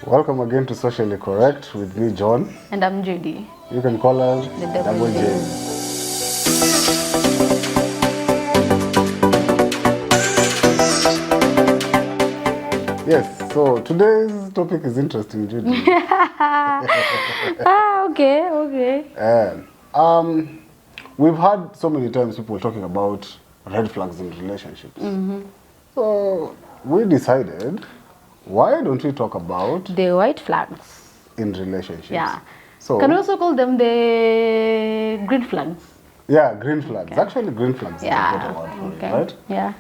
Welcome again to Socially Correct with me, John. And I'm Judy. You can call us The Double J. Yes, so today's topic is interesting, Judy. Okay. We've had so many times people talking about red flags in relationships. So we decided, why don't we talk about The white flags. in relationships? Yeah. So Can we also call them the green flags? yeah, green flags. Okay. Actually, green flags is a better word for it, right? Yeah.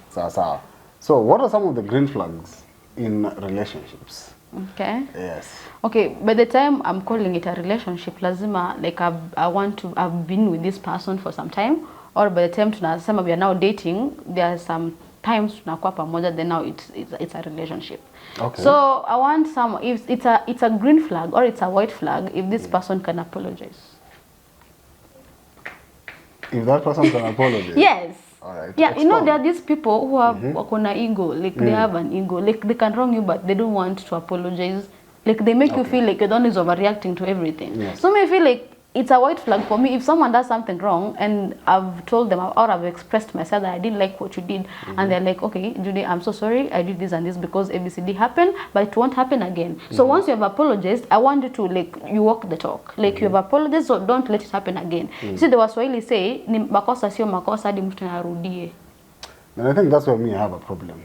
So what are some of the green flags in relationships? Okay. Yes. Okay, by the time I'm calling it a relationship, lazima, like I've been with this person for some time, or by the time tunasema we are now dating, there are some times tunakuwa pamoja, then now it's a relationship. Okay. So I want some, if it's a green flag or it's a white flag, if this person can apologize. If that person can apologize. Yes. All right. Yeah, Explain. you know, there are these people who have wakona ego, like they have an ego, like they can wrong you, but they don't want to apologize. Like they make you feel like you're the one who's overreacting to everything. Yes. So I feel like it's a white flag for me if someone does something wrong and I've told them or I've expressed myself that I didn't like what you did, and they're like, okay, Judy, I'm so sorry, I did this and this because ABCD happened, but it won't happen again. So once you have apologized, I want you to, like, you walk the talk. Like you have apologized, so don't let it happen again. See, the Waswahili say, ni makosa sio makosa hadi mtu anarudie. And I think that's where me I have a problem.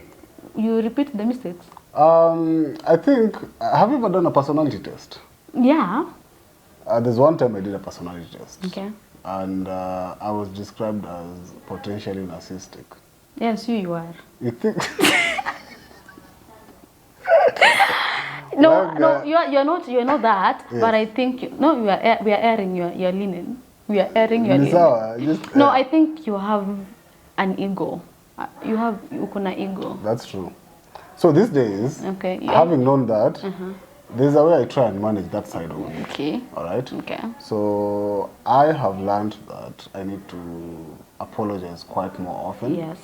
You repeat the mistakes. I think, have you ever done a personality test? Yeah. There's one time I did a personality test. Okay. And I was described as potentially narcissistic. Yes, you are. You think? No, Like, no, you're not that. Yes. But I think we are airing your linen. We are airing your Ni linen. sawa, just, No, I think you have an ego. You ukuna ego. That's true. So these days, Okay. Yeah. having known that, there's a way I try and manage that side of me. Okay. All right. Okay. So I have learned that I need to apologize quite more often. Yes.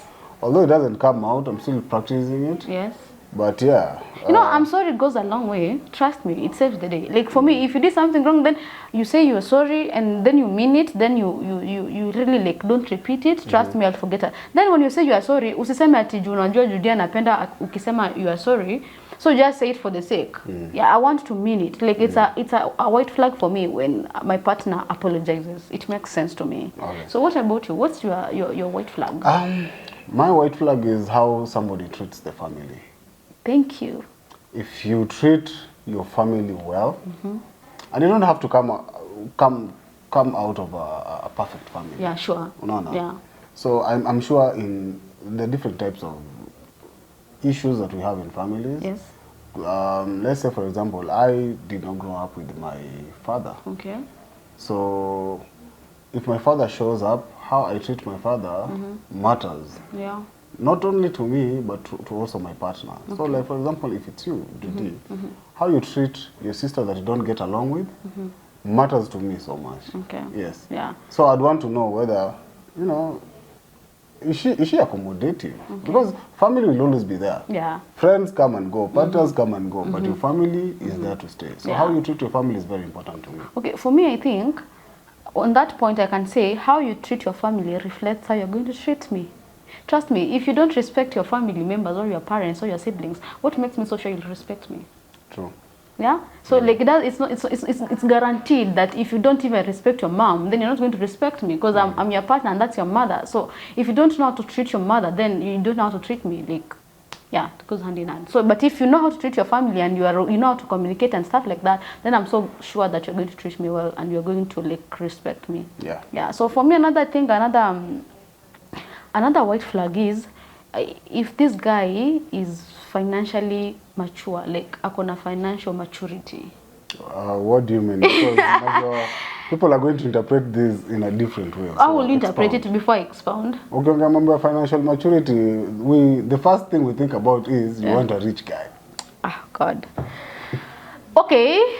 Although it doesn't come out, I'm still practicing it. Yes. But yeah. You know, I'm sorry, it goes a long way. Trust me, it saves the day. Like for me, if you did something wrong, then you say you're sorry and then you mean it, then you really, like, don't repeat it. Trust me, I'll forget it. Then when you say you are sorry, usiseme ati juu unajua Judy anapenda ukisema you are sorry. So just say it for the sake. Yeah, I want to mean it. Like it's a white flag for me when my partner apologizes. It makes sense to me. Okay. So what about you? What's your white flag? My white flag is how somebody treats the family. Thank you. If you treat your family well, and you don't have to come out of a perfect family. Yeah, sure. No. Yeah. So I'm sure in the different types of issues that we have in families. Yes. Let's say, for example, I did not grow up with my father. Okay. So if my father shows up, how I treat my father matters. Yeah. Not only to me, but to also my partner. Okay. So like, for example, if it's you, Judy, how you treat your sister that you don't get along with matters to me so much. Okay. Yes. Yeah. So I'd want to know whether, you know, is she accommodative? Okay. Because family will always be there. Yeah. Friends come and go, partners come and go, but your family is there to stay. So Yeah. how you treat your family is very important to me. Okay, for me, I think on that point I can say how you treat your family reflects how you're going to treat me. Trust me, if you don't respect your family members or your parents or your siblings, what makes me so sure you'll respect me? True. Yeah. So like that, it's guaranteed that if you don't even respect your mom, then you're not going to respect me because I'm your partner and that's your mother. So if you don't know how to treat your mother, then you don't know how to treat me. Like, yeah, it goes hand in hand. So, but if you know how to treat your family and you know how to communicate and stuff like that, then I'm so sure that you're going to treat me well and you're going to, like, respect me. Yeah. Yeah. So for me, another white flag is if this guy is financially mature, like akona financial maturity. What do you mean? Because people are going to interpret this in a different way. How will you interpret it before I expound? Okay, remember financial maturity. The first thing we think about is you want a rich guy. Ah, God. Okay.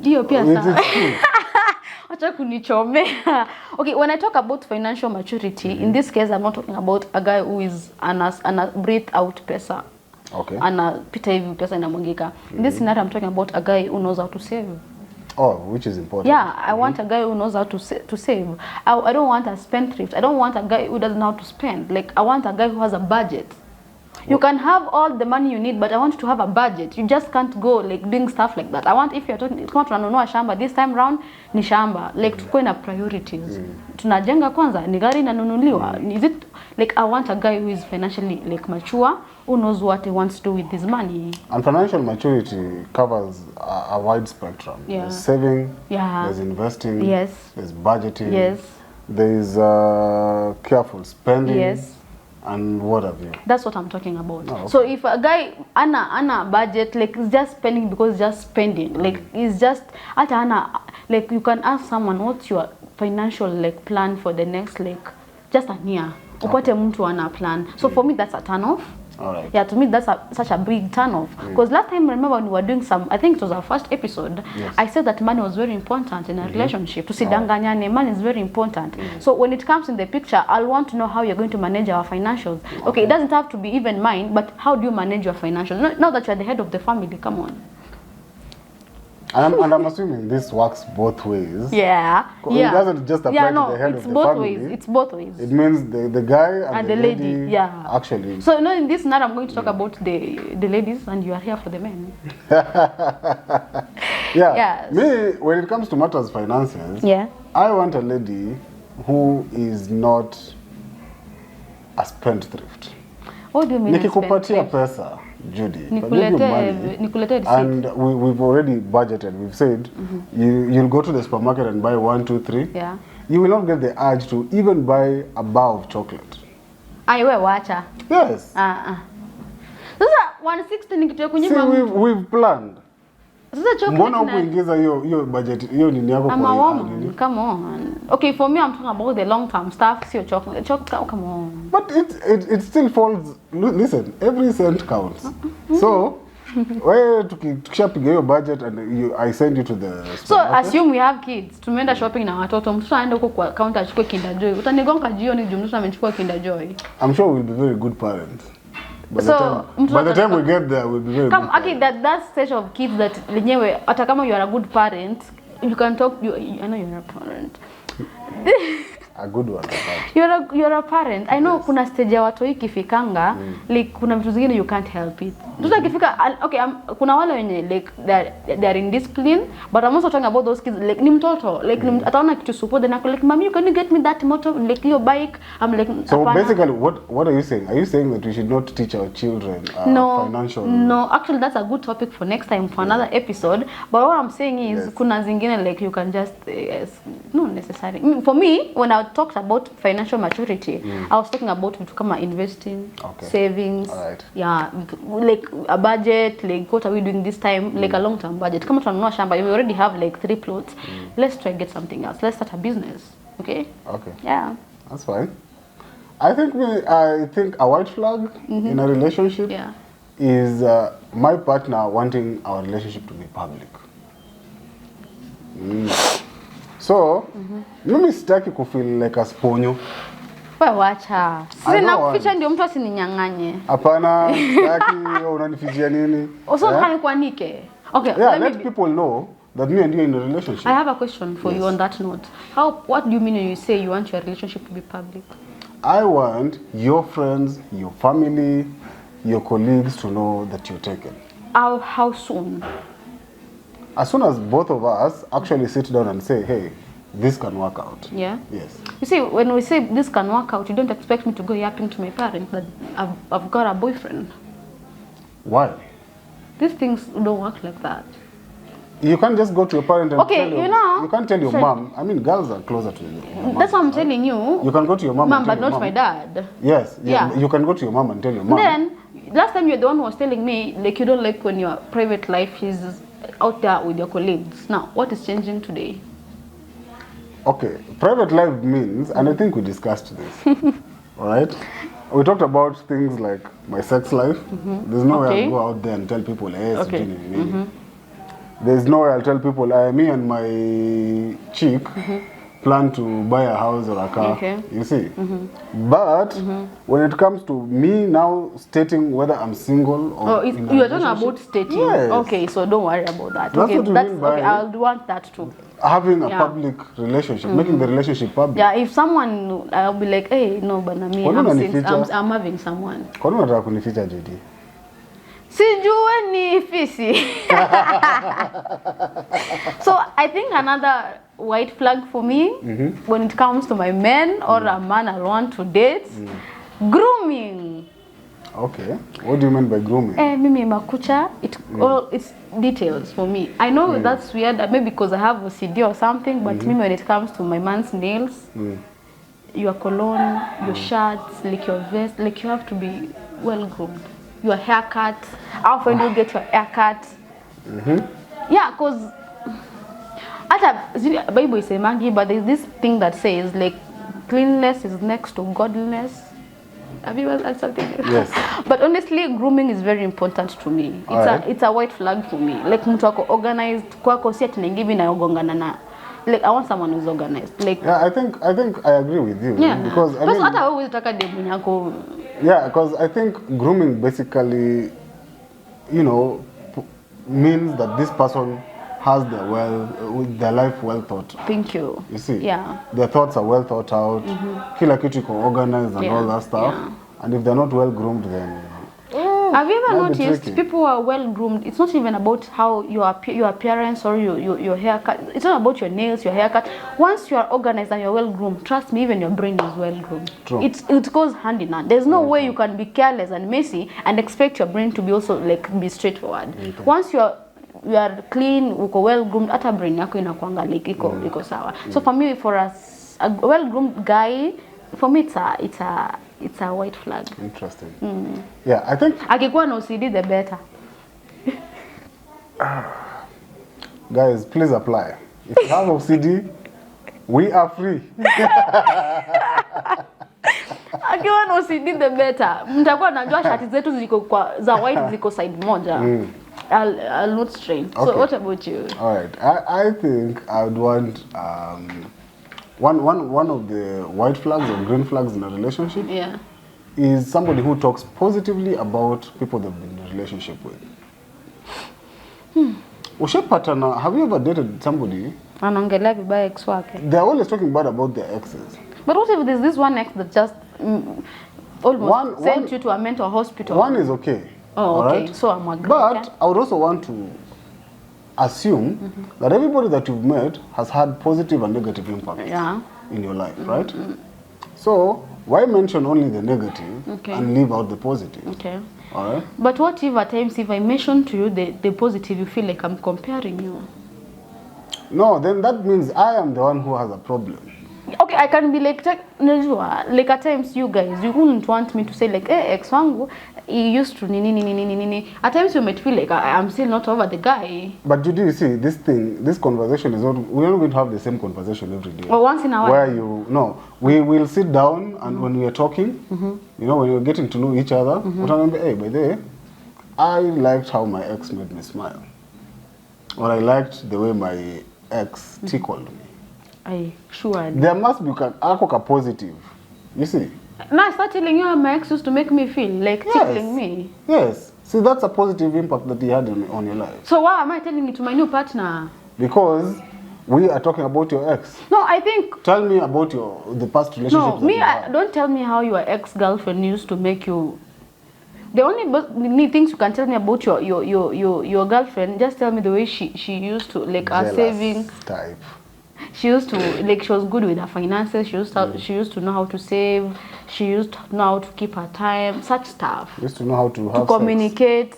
Dio pia sawa. Acha kunichomea. Okay, when I talk about financial maturity, in this case, I'm not talking about a guy who is breathe out pesa. Okay. Anapita hivi pesa inamwagika. In this scenario I'm talking about a guy who knows how to save. Oh, which is important. Yeah, I want a guy who knows how to save. I don't want a spendthrift. I don't want a guy who doesn't know how to spend. Like, I want a guy who has a budget. You can have all the money you need, but I want you to have a budget. You just can't go like doing stuff like that. I want, if you're talking, kama tunanunua shamba this time round, ni shamba. Like, tukue na priorities. Tunajenga kwanza, ni gari inanunuliwa. Is it like, I want a guy who is financially like mature, who knows what he wants to do with his money. And financial maturity covers a wide spectrum. Yeah. There's saving, Yeah. there's investing, Yes. there's budgeting, Yes. there's careful spending, Yes. and what have you. That's what I'm talking about. Oh, okay. So if a guy ana budget, like, he's just spending because he's just spending, like, he's just ata ana, like, you can ask someone what's your financial like plan for the next like just a year. Upate mtu ana plan. So for me that's a turn off. All right. Yeah, to me that's such a big turn off. Because last time, remember when we were doing some, I think it was our first episode, Yes. I said that money was very important in a relationship. Tusidanganyane, money is very important. So when it comes in the picture, I'll want to know how you're going to manage our financials. Okay, it doesn't have to be even mine, but how do you manage your financials? Now that you're the head of the family, come on. And I'm assuming this works both ways. Yeah. It doesn't just apply to the head it's of the both family. ways. It's both ways. It means the guy and And the lady, yeah. actually. So, in this night I'm going to talk about the ladies, and you are here for the men. Yeah. Yes. Me, when it comes to matters finances, Yeah. I want a lady who is not a spendthrift. What do you mean? Nikikupatia pesa, Judy, if I give you money, Nikulete and we've already budgeted. We've said you'll go to the supermarket and buy 1, 2, 3. Yeah. You will not get the urge to even buy a bar of chocolate. Aiwe wacha. Yes. Sasa 160 ni kitu ya See, kunyima. we've planned. Sasa chocolate. Mbona hukuingiza hiyo budget hiyo nini yako I'm a kwa woman. nini? Come on. Okay, for me I'm talking about the long term stuff, sio chocolate. Chocolate, come on. But it still falls. Listen, every cent counts. So, wewe tukishapiga hiyo budget and I send you to the So supermarket. assume we have kids. Tumeenda shopping na watoto. Mtoto aende huko kwa counter achukue Kinder Joy. Utanigonga jioni juu mtoto amechukua Kinder Joy. I'm sure we'll be very good parents. By So, the time we get there, we'll be very Come, good okay, that stage of kids that lenyewe hata kama you are a good parent, you can talk. I know you're a parent. a good one. You're a parent. I know kuna stage ya watu ikifikanga, like kuna vitu zingine you can't help it. Mtoto akifika, okay, kuna wale wenye like they are in discipline, but I'm also talking about those kids like ni mtoto, like ataona kitu support then like mommy, can you get me that motor, like your bike? I'm like, So apana. basically, what are you saying? Are you saying that we should not teach our children financial? No, actually that's a good topic for next time for another episode. But what I'm saying is, Yes. kuna zingine like you can just not necessarily. For me, when I talked about financial maturity, I was talking about vitu kama investing, savings, Alright. yeah, like a budget, like what are we doing this time, like a long term budget. Kama tunanunua shamba, we already have like 3 plots. Let's try get something else. Let's start a business. Okay? Okay. Yeah. That's fine. I think a white flag in a relationship Yeah. is my partner wanting our relationship to be public. So, mimi sitaki kufeel like a sponyo. Wewe wacha. I Sisi don't nakuficha want. ndio mtu asininyang'anye. Hapana, sitaki unanifichia nini? Also, Yeah? can kuanike. Okay, Yeah, let let me people know that me and you are in a relationship. I have a question for you on that note. What do you mean when you say you want your relationship to be public? I want your friends, your family, your colleagues to know that you're taken. How soon? As soon as both of us actually sit down and say, hey, this can work out. Yeah. Yes. You see, when we say this can work out, you don't expect me to go yapping to my parents that I've got a boyfriend. Why? These things don't work like that. You can't just go to your parent and Okay, tell your, you know, you can't tell your so- mom. I mean, girls are closer to you. That's what I'm telling you. You can go to your mom, Mom, and tell but your not mom. my dad. Yes, Yeah. You can go to your mom and tell your mom. Then, last time you're the one who was telling me, like, you don't like when your private life is out there with your colleagues. Now, what is changing today? Okay, private life means, and I think we discussed this, all right? We talked about things like my sex life. There's no way Okay. I'll go out there and tell people, hey, Okay. There's no way I'll tell people, me and my chick plan to buy a house or a car. Okay. You see? But when it comes to me now stating whether I'm single or in a you're talking relationship, about stating. yes. Okay, so don't worry about that. That's Okay, what you mean by okay. I'll want that too. having a Yeah. public relationship, making the relationship public. Yeah, if someone, I'll be like, hey, no, but me, Kwa nini unanificha? I'm having someone. Kwa nini unataka kunificha JD? Sijue ni fisi. So I think another white flag for me when it comes to my men or a man I want to date, grooming. Okay. What do you mean by grooming? Mimi makucha, it's details for me. I know that's weird, maybe because I have OCD or something, but me when it comes to my man's nails, your cologne, your shirts, like your vest, like you have to be well groomed. Your haircut, how often do you get your haircut? Yeah, because the Bible is a mangi, but there's this thing that says like cleanliness is next to godliness. Have you ever heard something? Yes. But honestly, grooming is very important to me. It's a white flag for me. Like mtu wako organized, kwako si ati naingivi na ugongana na. Like I want someone who's organized. Like yeah, I think I agree with you. Yeah. Because I mean, hata wewe unataka demu yako. yeah, because I think grooming basically, you know, means that this person has their life well thought. Thank you. You see, Yeah. their thoughts are well thought out. Kila kitu iko organized and all that stuff. Yeah. And if they're not well groomed, then have you ever might be noticed tricky. people who are well groomed? It's not even about how your appearance or your haircut. It's not about your nails, your haircut. Once you are organized and you're well groomed, trust me, even your brain is well groomed. True. It goes hand in hand. There's no way you can be careless and messy and expect your brain to be also like be straightforward. Once you are clean, uko well groomed, hata brain yako inakuanga like iko sawa. So for me, for us, a well groomed guy, for me it's a white flag. Interesting. Yeah, I think Akikuwa na OCD the better. guys, please apply. If you have OCD, we are free. Akiwa na OCD the better. Mtakuwa najua shati zetu ziko za white ziko side moja. I'll not strain. Okay. So what about you? All right. I think I would want one of the white flags or green flags in a relationship is somebody who talks positively about people they've been in a relationship with. Ushapatana, have you ever dated somebody? Anaongelea vibaya ex wake. They're always talking bad about their exes. But what if there's this one ex that just almost sent you to a mental hospital? One is okay. Oh, okay. Right? So I'm agree. But I would also want to assume that everybody that you've met has had positive and negative impacts in your life, right? So why mention only the negative and leave out the positive? Okay. All right. But what if at times if I mention to you the positive, you feel like I'm comparing you? No, then that means I am the one who has a problem. Okay, I can be like at times you guys, you wouldn't want me to say like, hey, ex wangu, he used to nini. At times you might feel like I'm still not over the guy. But you see, this conversation is not, we're not going to have the same conversation every day. Or once in a while. Where we will sit down and when we are talking, you know, when we're getting to know each other, hey, by the way, I liked how my ex made me smile. Or I liked the way my ex tickled me. Sure. There must be a positive. You see? Now I start telling you how my ex used to make me feel, like tickling me. Yes. See, that's a positive impact that he had on your life. So why am I telling it to my new partner? Because we are talking about your ex. No, I think... Tell me about the past relationships. No, don't tell me how your ex-girlfriend used to make you... The only things you can tell me about your girlfriend, just tell me the way she used to, like, her saving type. She used to, like, she was good with her finances. She used to know how to save. She used to know how to keep her time. Such stuff. Used to know how to have communicate.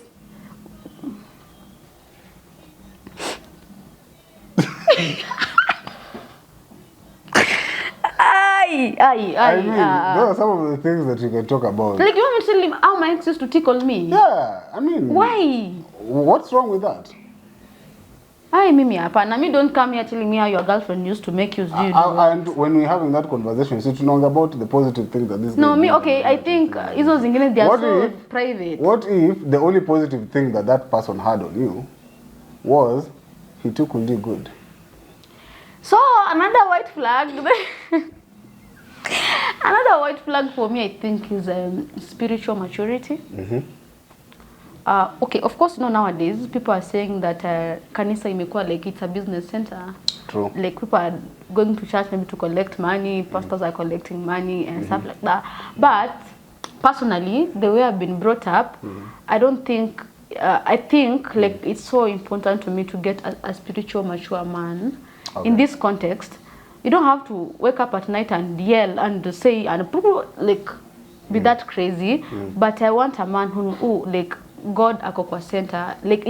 I mean, those are some of the things that you can talk about. Like, you want me to tell him how my ex used to tickle me? Yeah, I mean... Why? What's wrong with that? Mimi hapana. Me don't come here telling me how your girlfriend used to make you do. And when we're having that conversation, you should know about the positive things that this. No, me okay. I think hizo zingine they are so private. What if the only positive thing that person had on you was he took you good? So another white flag. Another white flag for me, I think, is spiritual maturity. Okay, of course, nowadays people are saying that kanisa imekuwa like it's a business center. True. Like people are going to church maybe to collect money, pastors are collecting money and stuff like that. But personally, the way I've been brought up, I don't think, I think like it's so important to me to get a spiritual mature man. In this context. You don't have to wake up at night and yell and say and like be that crazy. But I want a man who like God ako kwa center, like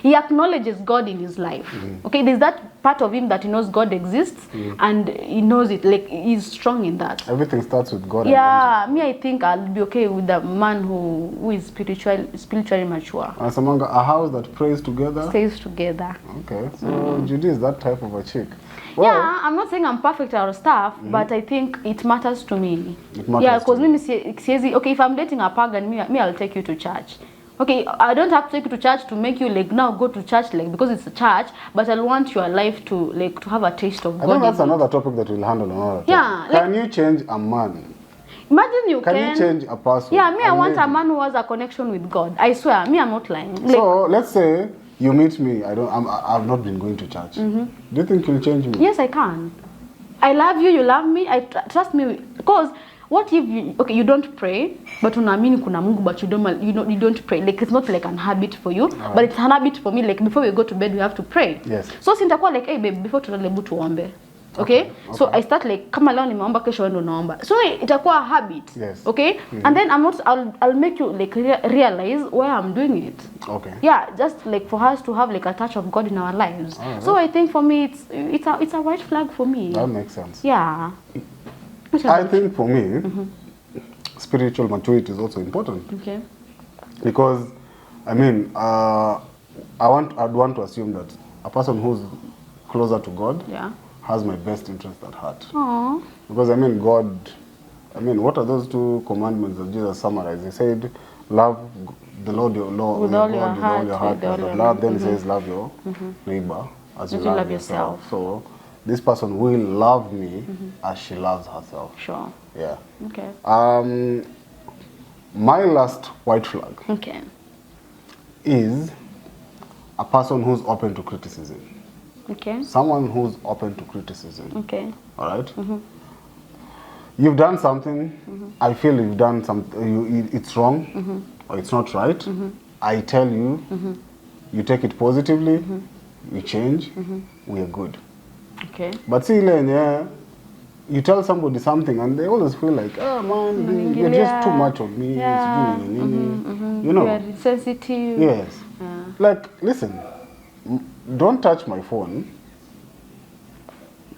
he acknowledges God in his life. Okay, there's that part of him that he knows God exists and he knows it, like he's strong in that. Everything starts with God. Yeah, me, I think I'll be okay with a man who is spiritually mature. And Samanga, a house that prays together stays together. Okay, so Judy is that type of a chick. Well, yeah, I'm not saying I'm perfect or stuff, but I think it matters to me. It matters. Yeah, because me, okay, if I'm dating a pagan, me, I'll take you to church. Okay, I don't have to take you to church to make you like now go to church like because it's a church, but I want your life to like to have a taste of God. I think that's another topic that we'll handle another time. Yeah, can you change a man? Imagine you can you change a person? Yeah, me, I want a man who has a connection with God. I swear, me, I'm not lying. Like, so let's say you meet me. I've not been going to church. Do you think you'll change me? Yes, I can. I love you. You love me. Trust me. Because what if you don't pray, but unaamini kuna Mungu, but you don't pray. Like it's not like an habit for you, but it's an habit for me. Like before we go to bed, we have to pray. Yes. So sintakuwa like, hey babe, before tulale tuombe. Okay? So I start like kama leo nimeomba kesho wewe unaomba. So itakuwa a habit. Yes. Okay? And then I'll make you like realize why I'm doing it. Okay. Yeah, just like for us to have like a touch of God in our lives. So I think for me it's a white flag for me. That makes sense. Yeah. I think for me spiritual maturity is also important. Okay. Because I mean I'd want to assume that a person who's closer to God has my best interest at heart. Aww. Because I mean what are those 2 commandments that Jesus summarized? He said, love the Lord your Lord with all your heart, love. Then he says, love your neighbor as you love yourself. So this person will love me as she loves herself. Sure. Yeah. Okay. My last white flag is a person who's open to criticism. Okay. Someone who's open to criticism. Okay. All right. You've done something. I feel you've done something. It's wrong, or it's not right. I tell you. You take it positively. You change. We are good. Okay. But see, you tell somebody something, and they always feel like, oh man, you're just too much of me. Yeah. You know. You are sensitive. Yes. Yeah. Like, listen. Don't touch my phone.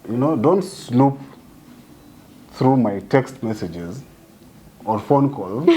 You know, don't snoop through my text messages or phone calls